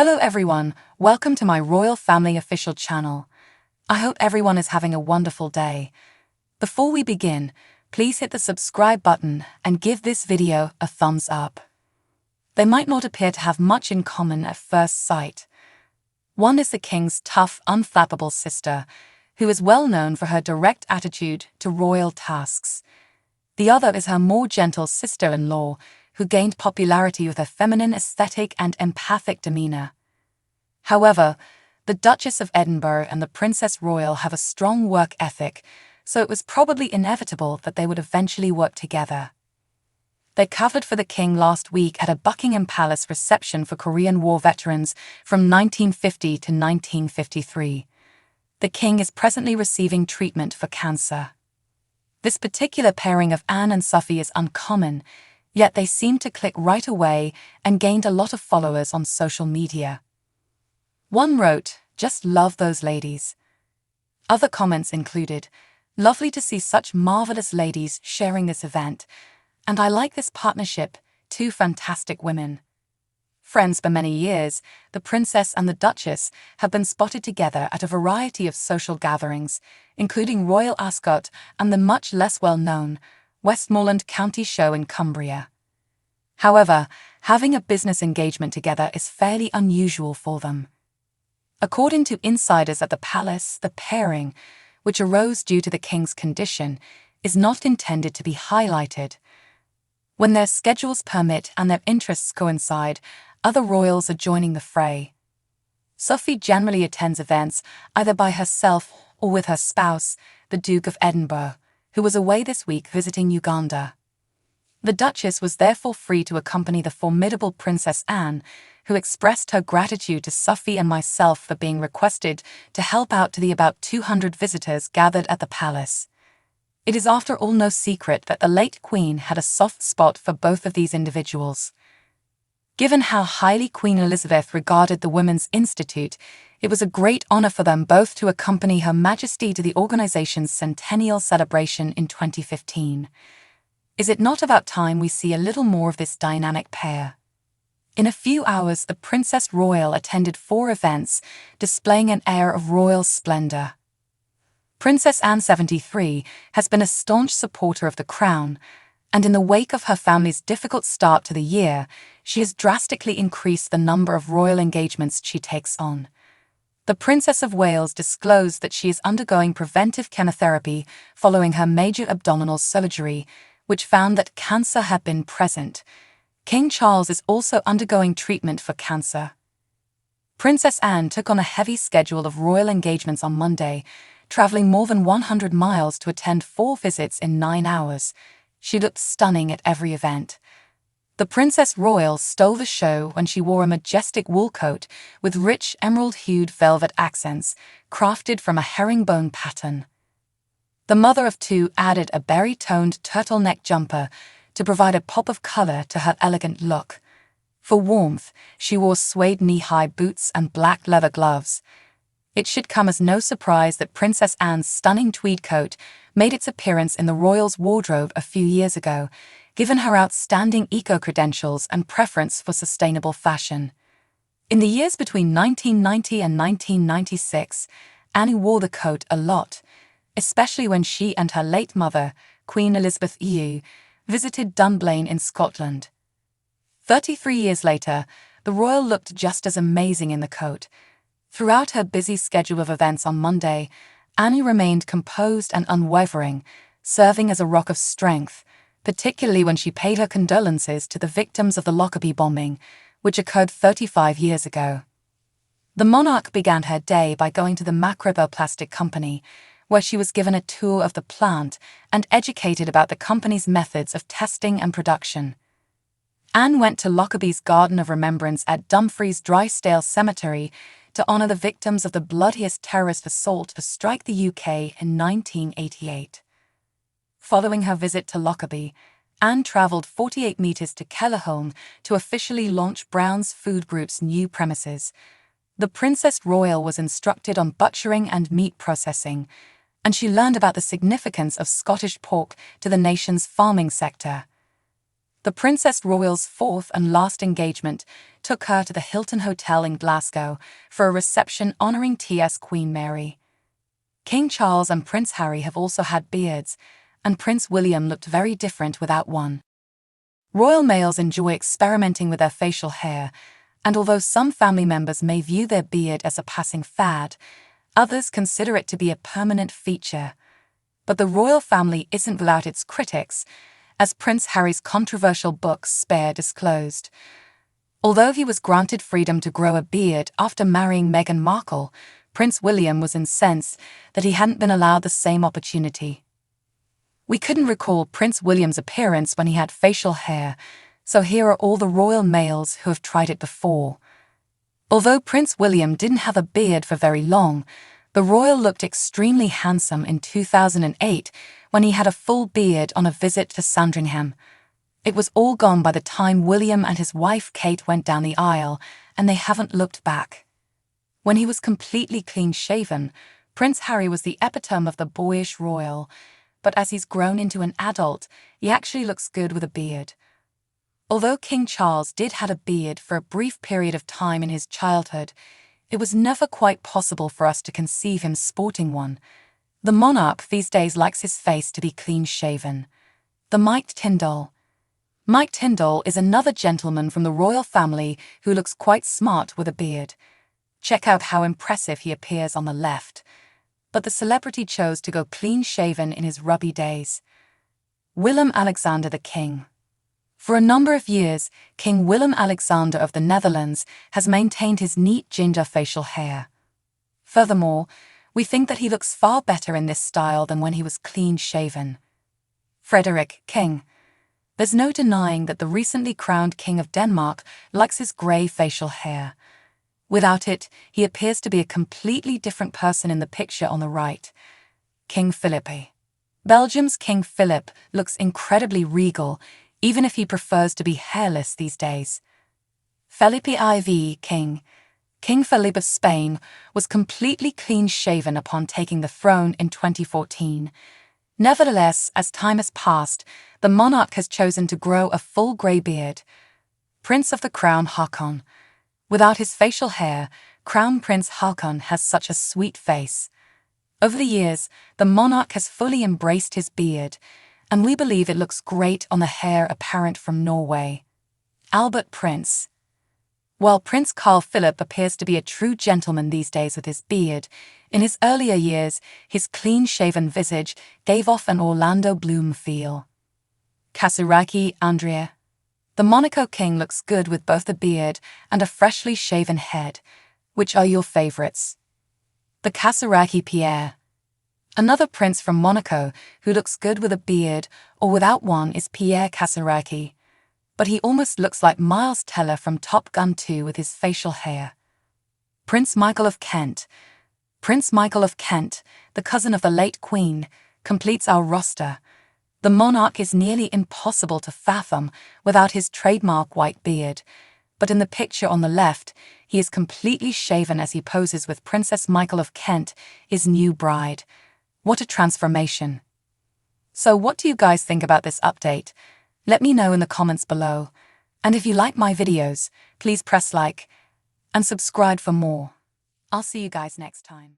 Hello everyone, welcome to my Royal Family official channel. I hope everyone is having a wonderful day. Before we begin, please hit the subscribe button and give this video a thumbs up. They might not appear to have much in common at first sight. One is the king's tough, unflappable sister, who is well known for her direct attitude to royal tasks. The other is her more gentle sister-in-law, who gained popularity with her feminine aesthetic and empathic demeanor. However, the Duchess of Edinburgh and the Princess Royal have a strong work ethic, so it was probably inevitable that they would eventually work together. They covered for the king last week at a Buckingham Palace reception for Korean War veterans from 1950 to 1953. The king is presently receiving treatment for cancer. This particular pairing of Anne and Sophie is uncommon, yet they seemed to click right away and gained a lot of followers on social media. One wrote, "Just love those ladies." Other comments included, "Lovely to see such marvelous ladies sharing this event, and I like this partnership, two fantastic women." Friends for many years, the princess and the duchess have been spotted together at a variety of social gatherings, including Royal Ascot and the much less well-known Westmoreland County Show in Cumbria. However, having a business engagement together is fairly unusual for them. According to insiders at the palace, the pairing, which arose due to the king's condition, is not intended to be highlighted. When their schedules permit and their interests coincide, other royals are joining the fray. Sophie generally attends events either by herself or with her spouse, the Duke of Edinburgh, who was away this week visiting Uganda. The Duchess was therefore free to accompany the formidable Princess Anne, who expressed her gratitude to Sophie and myself for being requested to help out to the about 200 visitors gathered at the palace. It is after all no secret that the late Queen had a soft spot for both of these individuals. Given how highly Queen Elizabeth regarded the Women's Institute, it was a great honor for them both to accompany Her Majesty to the organization's centennial celebration in 2015. Is it not about time we see a little more of this dynamic pair? In a few hours, the Princess Royal attended 4 events, displaying an air of royal splendor. Princess Anne, 73, has been a staunch supporter of the crown, and in the wake of her family's difficult start to the year, she has drastically increased the number of royal engagements she takes on. The Princess of Wales disclosed that she is undergoing preventive chemotherapy following her major abdominal surgery, which found that cancer had been present. King Charles is also undergoing treatment for cancer. Princess Anne took on a heavy schedule of royal engagements on Monday, traveling more than 100 miles to attend 4 visits in 9 hours. She looked stunning at every event. The Princess Royal stole the show when she wore a majestic wool coat with rich emerald-hued velvet accents, crafted from a herringbone pattern. The mother of 2 added a berry-toned turtleneck jumper to provide a pop of color to her elegant look. For warmth, she wore suede knee-high boots and black leather gloves. It should come as no surprise that Princess Anne's stunning tweed coat made its appearance in the royals' wardrobe a few years ago, given her outstanding eco-credentials and preference for sustainable fashion. In the years between 1990 and 1996, Annie wore the coat a lot, especially when she and her late mother, Queen Elizabeth II, visited Dunblane in Scotland. 33 years later, the royal looked just as amazing in the coat. Throughout her busy schedule of events on Monday, Annie remained composed and unwavering, serving as a rock of strength, particularly when she paid her condolences to the victims of the Lockerbie bombing, which occurred 35 years ago. The monarch began her day by going to the Macrobel Plastic Company, where she was given a tour of the plant and educated about the company's methods of testing and production. Anne went to Lockerbie's Garden of Remembrance at Dumfries Drysdale Cemetery to honor the victims of the bloodiest terrorist assault to strike the UK in 1988. Following her visit to Lockerbie, Anne travelled 48 metres to Kellerholm to officially launch Brown's Food Group's new premises. The Princess Royal was instructed on butchering and meat processing, and she learned about the significance of Scottish pork to the nation's farming sector. The Princess Royal's fourth and last engagement took her to the Hilton Hotel in Glasgow for a reception honoring TS Queen Mary. King Charles and Prince Harry have also had beards, and Prince William looked very different without one. Royal males enjoy experimenting with their facial hair, and although some family members may view their beard as a passing fad, others consider it to be a permanent feature. But the royal family isn't without its critics, as Prince Harry's controversial book Spare disclosed. Although he was granted freedom to grow a beard after marrying Meghan Markle, Prince William was incensed that he hadn't been allowed the same opportunity. We couldn't recall Prince William's appearance when he had facial hair, so here are all the royal males who have tried it before. Although Prince William didn't have a beard for very long, the royal looked extremely handsome in 2008 when he had a full beard on a visit to Sandringham. It was all gone by the time William and his wife Kate went down the aisle, and they haven't looked back. When he was completely clean-shaven, Prince Harry was the epitome of the boyish royal, but as he's grown into an adult, he actually looks good with a beard. Although King Charles did have a beard for a brief period of time in his childhood, it was never quite possible for us to conceive him sporting one. The monarch these days likes his face to be clean-shaven. The Mike Tyndall. Mike Tyndall is another gentleman from the royal family who looks quite smart with a beard. Check out how impressive he appears on the left. But the celebrity chose to go clean-shaven in his rubby days. Willem-Alexander the King. For a number of years, King Willem-Alexander of the Netherlands has maintained his neat ginger facial hair. Furthermore, we think that he looks far better in this style than when he was clean-shaven. Frederick King. There's no denying that the recently crowned King of Denmark likes his grey facial hair. Without it, he appears to be a completely different person in the picture on the right. King Philip. Belgium's King Philip looks incredibly regal, even if he prefers to be hairless these days. Felipe IV King. King Felipe of Spain was completely clean-shaven upon taking the throne in 2014. Nevertheless, as time has passed, the monarch has chosen to grow a full grey beard. Prince of the Crown Haakon. Without his facial hair, Crown Prince Haakon has such a sweet face. Over the years, the monarch has fully embraced his beard, and we believe it looks great on the heir apparent from Norway. Albert Prince. While Prince Carl Philip appears to be a true gentleman these days with his beard, in his earlier years, his clean-shaven visage gave off an Orlando Bloom feel. Kasuraki Andrea. The Monaco king looks good with both a beard and a freshly shaven head. Which are your favorites? The Kasuraki Pierre. Another prince from Monaco who looks good with a beard or without one is Pierre Kasuraki. But he almost looks like Miles Teller from Top Gun 2 with his facial hair. Prince Michael of Kent. Prince Michael of Kent, the cousin of the late Queen, completes our roster. The monarch is nearly impossible to fathom without his trademark white beard, but in the picture on the left, he is completely shaven as he poses with Princess Michael of Kent, his new bride. What a transformation. So what do you guys think about this update? Let me know in the comments below. And if you like my videos, please press like and subscribe for more. I'll see you guys next time.